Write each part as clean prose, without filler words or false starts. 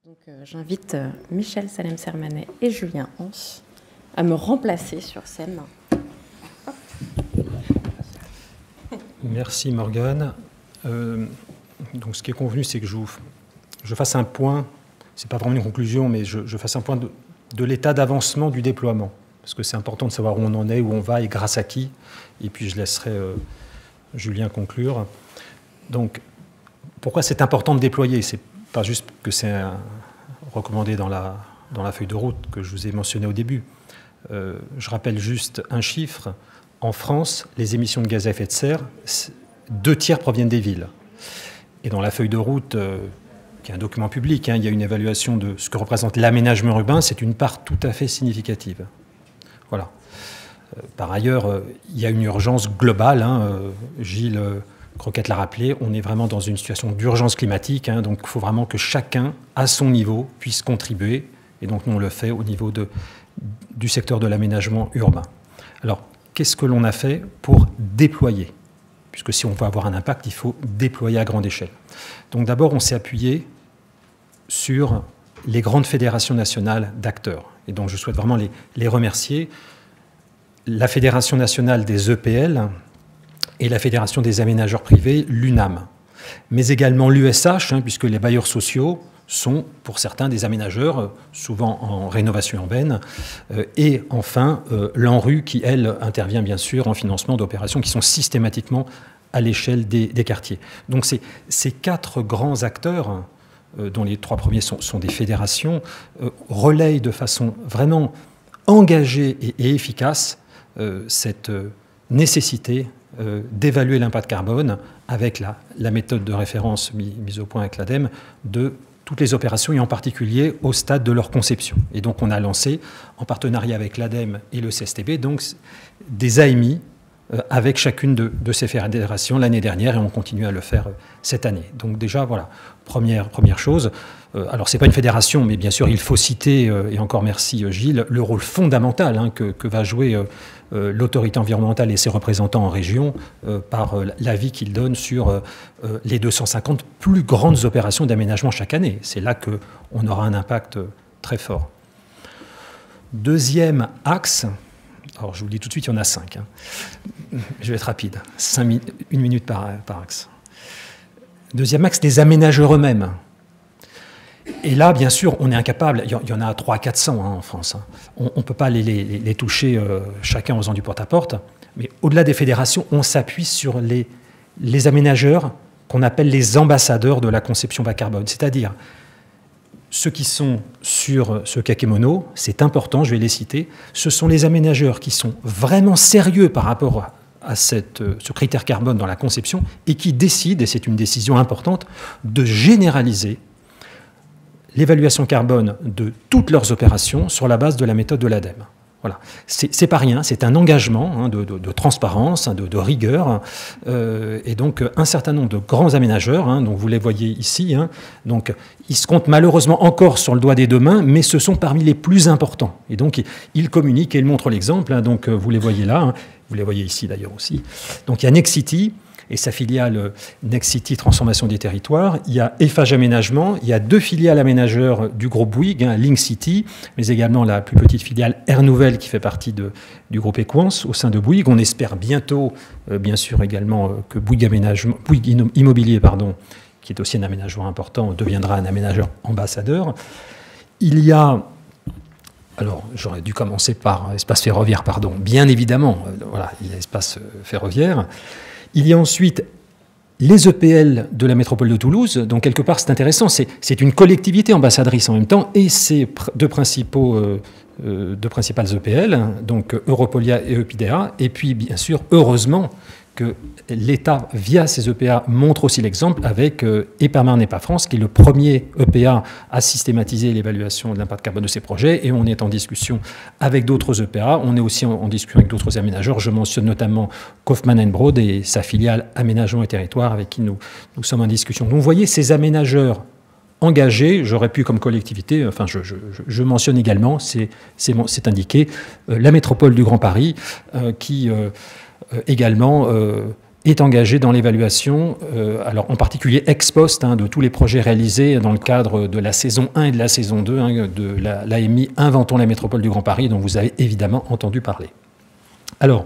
Donc j'invite Michel Salem-Sermanet et Julien Hans à me remplacer sur scène. Merci Morgane. Donc ce qui est convenu, c'est que je fasse un point, c'est pas vraiment une conclusion, mais je fasse un point de l'état d'avancement du déploiement. Parce que c'est important de savoir où on en est, où on va et grâce à qui. Et puis je laisserai Julien conclure. Donc pourquoi c'est important de déployer? C'est pas juste que c'est recommandé dans la feuille de route que je vous ai mentionné au début. Je rappelle juste un chiffre. En France, les émissions de gaz à effet de serre, 2/3 proviennent des villes. Et dans la feuille de route, qui est un document public, il y a une évaluation de ce que représente l'aménagement urbain, c'est une part tout à fait significative. Voilà. Par ailleurs, il y a une urgence globale. Gilles Croquette l'a rappelé, on est vraiment dans une situation d'urgence climatique, donc il faut vraiment que chacun, à son niveau, puisse contribuer. Et donc nous, on le fait au niveau du secteur de l'aménagement urbain. Alors, qu'est-ce que l'on a fait pour déployer? Puisque si on veut avoir un impact, il faut déployer à grande échelle. Donc d'abord, on s'est appuyé sur les grandes fédérations nationales d'acteurs. Et donc je souhaite vraiment les remercier. La Fédération nationale des EPL et la Fédération des aménageurs privés, l'UNAM. Mais également l'USH, puisque les bailleurs sociaux sont, pour certains, des aménageurs, souvent en rénovation urbaine. Et enfin, l'ANRU, qui, elle, intervient bien sûr en financement d'opérations qui sont systématiquement à l'échelle des quartiers. Donc ces 4 grands acteurs, dont les 3 premiers sont des fédérations, relayent de façon vraiment engagée et efficace cette nécessité d'évaluer l'impact carbone avec la méthode de référence mise au point avec l'ADEME de toutes les opérations et en particulier au stade de leur conception. Et donc on a lancé, en partenariat avec l'ADEME et le CSTB, donc des AMI avec chacune de ces fédérations l'année dernière et on continue à le faire cette année. Donc déjà, voilà, première chose. Alors c'est pas une fédération, mais bien sûr il faut citer, et encore merci Gilles, le rôle fondamental que va jouer l'autorité environnementale et ses représentants en région par l'avis qu'ils donnent sur les 250 plus grandes opérations d'aménagement chaque année. C'est là qu'on aura un impact très fort. Deuxième axe, alors je vous le dis tout de suite, il y en a 5. Je vais être rapide, 1 minute par axe. Deuxième axe, les aménageurs eux-mêmes. Et là, bien sûr, on est incapable, il y en a 300 à 400 en France. On ne peut pas les toucher chacun en faisant du porte-à-porte. Mais au-delà des fédérations, on s'appuie sur les aménageurs qu'on appelle les ambassadeurs de la conception bas carbone. C'est-à-dire ceux qui sont sur ce kakémono, c'est important, je vais les citer, ce sont les aménageurs qui sont vraiment sérieux par rapport à ce critère carbone dans la conception et qui décident, et c'est une décision importante, de généraliser l'évaluation carbone de toutes leurs opérations sur la base de la méthode de l'ADEME. Voilà. C'est pas rien, c'est un engagement de transparence, de rigueur, et donc un certain nombre de grands aménageurs, donc vous les voyez ici, donc ils se comptent malheureusement encore sur le doigt des 2 mains, mais ce sont parmi les plus importants. Et donc ils communiquent et ils montrent l'exemple, donc vous les voyez là, vous les voyez ici d'ailleurs aussi. Donc il y a Nexity et sa filiale Nexity Transformation des Territoires. Il y a Eiffage Aménagement, il y a 2 filiales aménageurs du groupe Bouygues, Link City, mais également la plus petite filiale Air Nouvelle qui fait partie du groupe Equance au sein de Bouygues. On espère bientôt, bien sûr également, que Bouygues Immobilier, qui est aussi un aménageur important, deviendra un aménageur ambassadeur. Il y a... Alors, j'aurais dû commencer par espace ferroviaire, bien évidemment, voilà, il y a espace ferroviaire. Il y a ensuite les EPL de la métropole de Toulouse. Donc, quelque part, c'est intéressant. C'est une collectivité ambassadrice en même temps. Et ces 2 principales EPL, donc Europolia et Eupidea. Et puis, bien sûr, heureusement que l'État, via ces EPA, montre aussi l'exemple avec EPA France, qui est le premier EPA à systématiser l'évaluation de l'impact carbone de ces projets. Et on est en discussion avec d'autres EPA. On est aussi en discussion avec d'autres aménageurs. Je mentionne notamment Kaufmann & Broad et sa filiale Aménagement et Territoire, avec qui nous sommes en discussion. Donc vous voyez, ces aménageurs engagés, j'aurais pu comme collectivité, enfin je mentionne également, c'est indiqué, la métropole du Grand Paris, qui... également est engagé dans l'évaluation, alors en particulier ex post, de tous les projets réalisés dans le cadre de la saison 1 et de la saison 2 de l'AMI Inventons la métropole du Grand Paris, dont vous avez évidemment entendu parler. Alors,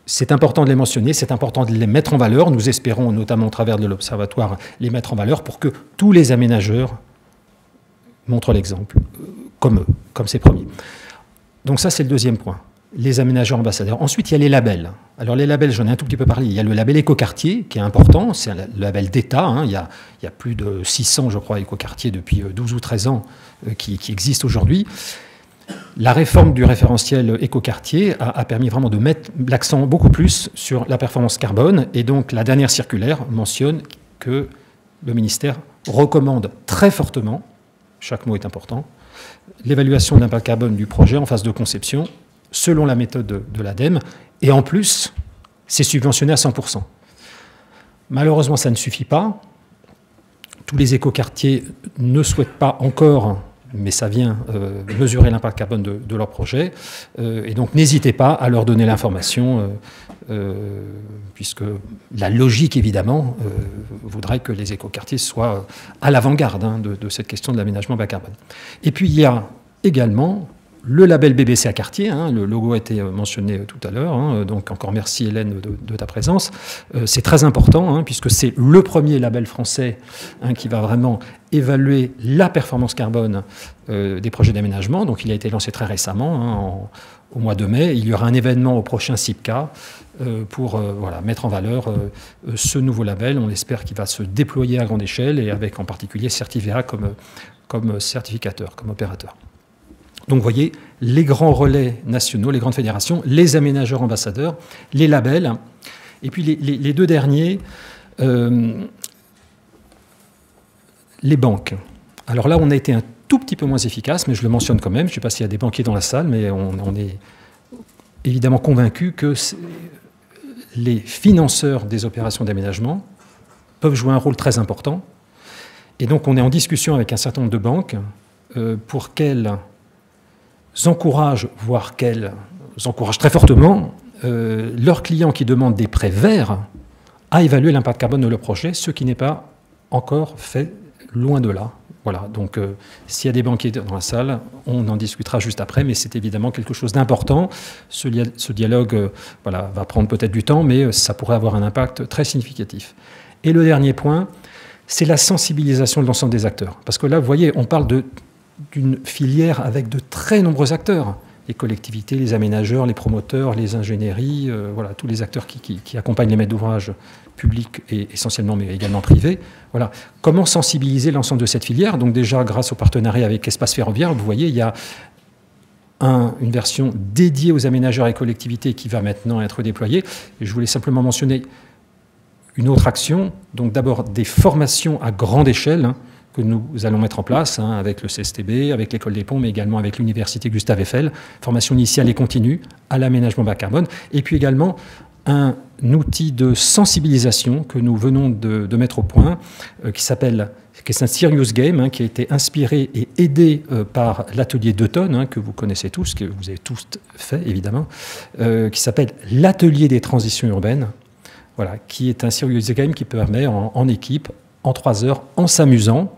c'est important de les mentionner, c'est important de les mettre en valeur. Nous espérons, notamment au travers de l'Observatoire, les mettre en valeur pour que tous les aménageurs montrent l'exemple, comme eux, comme ces premiers. Donc ça, c'est le deuxième point. Les aménageurs ambassadeurs. Ensuite, il y a les labels. Alors les labels, j'en ai un tout petit peu parlé. Il y a le label écoquartier, qui est important. C'est un label d'État. Il y a plus de 600, je crois, écoquartiers depuis 12 ou 13 ans qui existent aujourd'hui. La réforme du référentiel écoquartier a permis vraiment de mettre l'accent beaucoup plus sur la performance carbone. Et donc la dernière circulaire mentionne que le ministère recommande très fortement, chaque mot est important, l'évaluation de l'impact carbone du projet en phase de conception, selon la méthode de l'ADEME, et en plus, c'est subventionné à 100%. Malheureusement, ça ne suffit pas. Tous les écoquartiers ne souhaitent pas encore, mais ça vient mesurer l'impact carbone de leur projet, et donc n'hésitez pas à leur donner l'information, puisque la logique, évidemment, voudrait que les écoquartiers soient à l'avant-garde de cette question de l'aménagement bas carbone. Et puis, il y a également le label BBC à quartier, le logo a été mentionné tout à l'heure, donc encore merci Hélène de ta présence. C'est très important, puisque c'est le premier label français qui va vraiment évaluer la performance carbone des projets d'aménagement. Donc il a été lancé très récemment, au mois de mai. Il y aura un événement au prochain CIPCA pour mettre en valeur ce nouveau label. On espère qu'il va se déployer à grande échelle et avec en particulier Certivera comme certificateur, comme opérateur. Donc vous voyez, les grands relais nationaux, les grandes fédérations, les aménageurs ambassadeurs, les labels, et puis les deux derniers, les banques. Alors là, on a été un tout petit peu moins efficace, mais je le mentionne quand même. Je ne sais pas s'il y a des banquiers dans la salle, mais on est évidemment convaincus que les financeurs des opérations d'aménagement peuvent jouer un rôle très important. Et donc on est en discussion avec un certain nombre de banques pour qu'elles encouragent, voire qu'elles encouragent très fortement leurs clients qui demandent des prêts verts à évaluer l'impact carbone de leur projet, ce qui n'est pas encore fait, loin de là. Voilà, donc s'il y a des banquiers dans la salle, on en discutera juste après, mais c'est évidemment quelque chose d'important. Ce dialogue va prendre peut-être du temps, mais ça pourrait avoir un impact très significatif. Et le dernier point, c'est la sensibilisation de l'ensemble des acteurs. Parce que là, vous voyez, on parle d'une filière avec de très nombreux acteurs. Les collectivités, les aménageurs, les promoteurs, les ingénieries, tous les acteurs qui accompagnent les maîtres d'ouvrage publics et essentiellement, mais également privés. Voilà. Comment sensibiliser l'ensemble de cette filière? Donc déjà, grâce au partenariat avec Espace Ferroviaire, vous voyez, il y a une version dédiée aux aménageurs et collectivités qui va maintenant être déployée. Et je voulais simplement mentionner une autre action, donc d'abord des formations à grande échelle, que nous allons mettre en place avec le CSTB, avec l'École des Ponts, mais également avec l'Université Gustave Eiffel, formation initiale et continue à l'aménagement bas carbone, et puis également un outil de sensibilisation que nous venons de mettre au point, qui est un serious game, qui a été inspiré et aidé par l'atelier d'Eutonne, que vous connaissez tous, que vous avez tous fait évidemment, qui s'appelle l'atelier des transitions urbaines, qui est un serious game qui permet en équipe, en 3 heures, en s'amusant,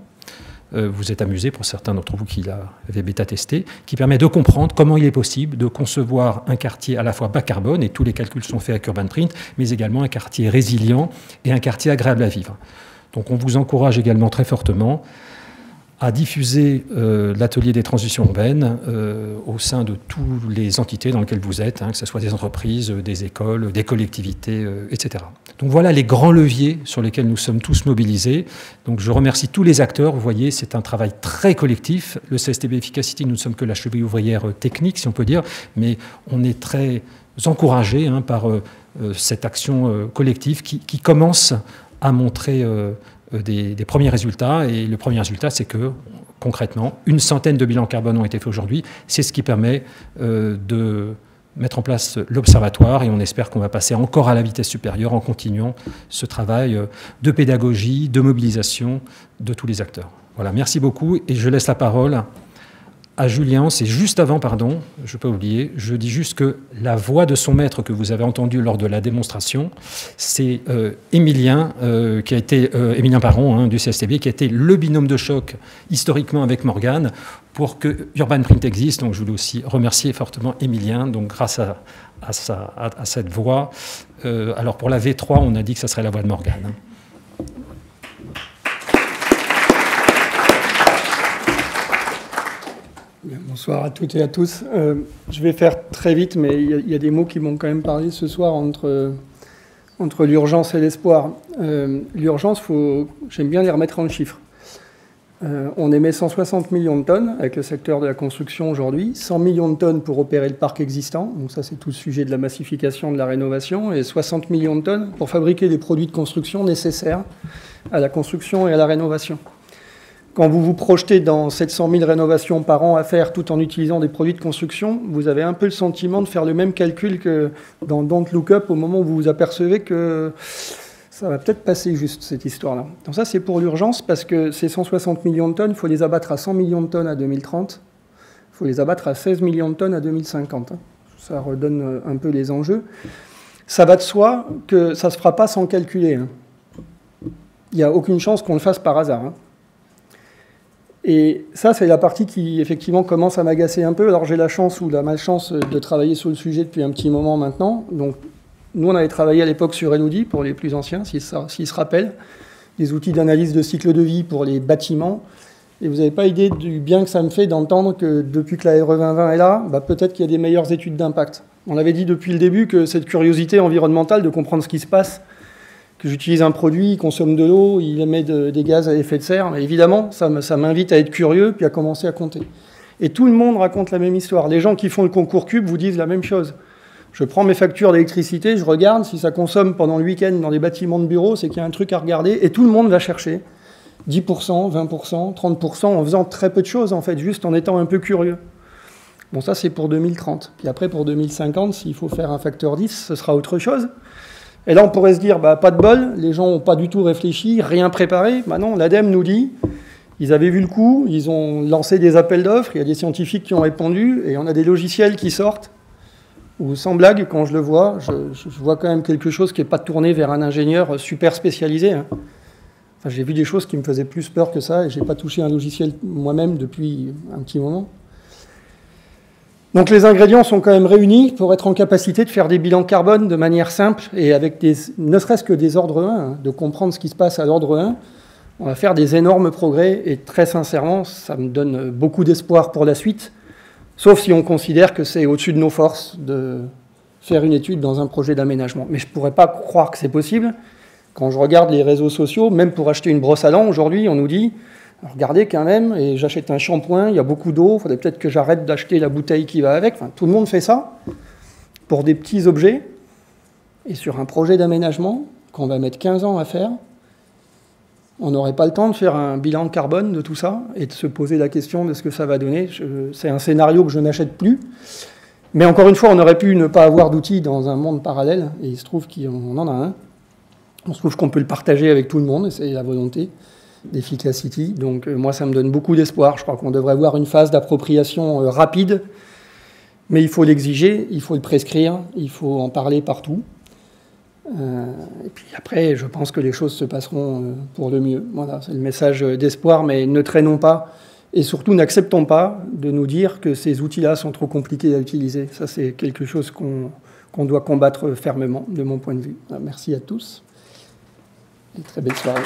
vous êtes amusés pour certains d'entre vous qui l'avaient bêta-testé, qui permet de comprendre comment il est possible de concevoir un quartier à la fois bas carbone, et tous les calculs sont faits avec Urban Print, mais également un quartier résilient et un quartier agréable à vivre. Donc on vous encourage également très fortement à diffuser l'atelier des transitions urbaines au sein de toutes les entités dans lesquelles vous êtes, que ce soit des entreprises, des écoles, des collectivités, etc. Donc voilà les grands leviers sur lesquels nous sommes tous mobilisés. Donc je remercie tous les acteurs. Vous voyez, c'est un travail très collectif. Le CSTB Efficacity, nous ne sommes que la cheville ouvrière technique, si on peut dire, mais on est très encouragés par cette action collective qui commence à montrer des premiers résultats. Et le premier résultat, c'est que, concrètement, 100 de bilans carbone ont été faits aujourd'hui. C'est ce qui permet de mettre en place l'observatoire, et on espère qu'on va passer encore à la vitesse supérieure en continuant ce travail de pédagogie, de mobilisation de tous les acteurs. Voilà, merci beaucoup, et je laisse la parole à Julien, c'est juste avant, pardon, je ne vais pas oublier, je dis juste que la voix de son maître que vous avez entendue lors de la démonstration, c'est Émilien, Émilien Parron, hein, du CSTB, qui a été le binôme de choc historiquement avec Morgane pour que Urban Print existe. Donc je voulais aussi remercier fortement Émilien, donc grâce à cette voix. Alors pour la V3, on a dit que ça serait la voix de Morgane. Hein. Bonsoir à toutes et à tous. Je vais faire très vite, mais il y a des mots qui m'ont quand même parlé ce soir entre l'urgence et l'espoir. L'urgence, j'aime bien les remettre en chiffres. On émet 160 millions de tonnes avec le secteur de la construction aujourd'hui, 100 millions de tonnes pour opérer le parc existant, donc ça c'est tout le sujet de la massification, de la rénovation, et 60 millions de tonnes pour fabriquer des produits de construction nécessaires à la construction et à la rénovation. Quand vous vous projetez dans 700 000 rénovations par an à faire tout en utilisant des produits de construction, vous avez un peu le sentiment de faire le même calcul que dans Don't Look Up au moment où vous vous apercevez que ça va peut-être passer juste, cette histoire-là. Donc ça, c'est pour l'urgence, parce que ces 160 millions de tonnes, il faut les abattre à 100 millions de tonnes à 2030, il faut les abattre à 16 millions de tonnes à 2050. Ça redonne un peu les enjeux. Ça va de soi que ça ne se fera pas sans calculer. Il n'y a aucune chance qu'on le fasse par hasard. Et ça, c'est la partie qui, effectivement, commence à m'agacer un peu. Alors, j'ai la chance ou la malchance de travailler sur le sujet depuis un petit moment maintenant. Donc, nous, on avait travaillé à l'époque sur Elodie, pour les plus anciens, s'ils se rappellent, des outils d'analyse de cycle de vie pour les bâtiments. Et vous n'avez pas idée du bien que ça me fait d'entendre que depuis que la RE 2020 est là, peut-être qu'il y a des meilleures études d'impact. On avait dit depuis le début que cette curiosité environnementale de comprendre ce qui se passe, que j'utilise un produit, il consomme de l'eau, il émet des gaz à effet de serre. Mais évidemment, ça m'invite à être curieux puis à commencer à compter. Et tout le monde raconte la même histoire. Les gens qui font le concours Cube vous disent la même chose. Je prends mes factures d'électricité, je regarde, si ça consomme pendant le week-end dans des bâtiments de bureaux, c'est qu'il y a un truc à regarder. Et tout le monde va chercher 10%, 20%, 30% en faisant très peu de choses, en fait, juste en étant un peu curieux. Bon, ça, c'est pour 2030. Puis après, pour 2050, s'il faut faire un facteur 10, ce sera autre chose. Et là, on pourrait se dire, pas de bol, les gens n'ont pas du tout réfléchi, rien préparé. Non, l'ADEME nous dit, ils avaient vu le coup, ils ont lancé des appels d'offres, il y a des scientifiques qui ont répondu, et on a des logiciels qui sortent, où sans blague, quand je le vois, je vois quand même quelque chose qui n'est pas tourné vers un ingénieur super spécialisé. Enfin, j'ai vu des choses qui me faisaient plus peur que ça, et je n'ai pas touché un logiciel moi-même depuis un petit moment. Donc les ingrédients sont quand même réunis pour être en capacité de faire des bilans carbone de manière simple et avec ne serait-ce que des ordres 1, de comprendre ce qui se passe à l'ordre 1. On va faire des énormes progrès et très sincèrement, ça me donne beaucoup d'espoir pour la suite, sauf si on considère que c'est au-dessus de nos forces de faire une étude dans un projet d'aménagement. Mais je ne pourrais pas croire que c'est possible. Quand je regarde les réseaux sociaux, même pour acheter une brosse à dents, aujourd'hui, on nous dit regardez quand même, et j'achète un shampoing, il y a beaucoup d'eau, il faudrait peut-être que j'arrête d'acheter la bouteille qui va avec. Enfin, tout le monde fait ça pour des petits objets. Et sur un projet d'aménagement, qu'on va mettre 15 ans à faire, on n'aurait pas le temps de faire un bilan carbone de tout ça et de se poser la question de ce que ça va donner. C'est un scénario que je n'achète plus. Mais encore une fois, on aurait pu ne pas avoir d'outils dans un monde parallèle, et il se trouve qu'on en a un. On se trouve qu'on peut le partager avec tout le monde, et c'est la volonté d'Efficacity. Donc moi, ça me donne beaucoup d'espoir. Je crois qu'on devrait avoir une phase d'appropriation rapide, mais il faut l'exiger, il faut le prescrire, il faut en parler partout. Et puis après, je pense que les choses se passeront pour le mieux. Voilà, c'est le message d'espoir, mais ne traînons pas et surtout n'acceptons pas de nous dire que ces outils-là sont trop compliqués à utiliser. Ça, c'est quelque chose qu'on doit combattre fermement, de mon point de vue. Merci à tous et très belle soirée.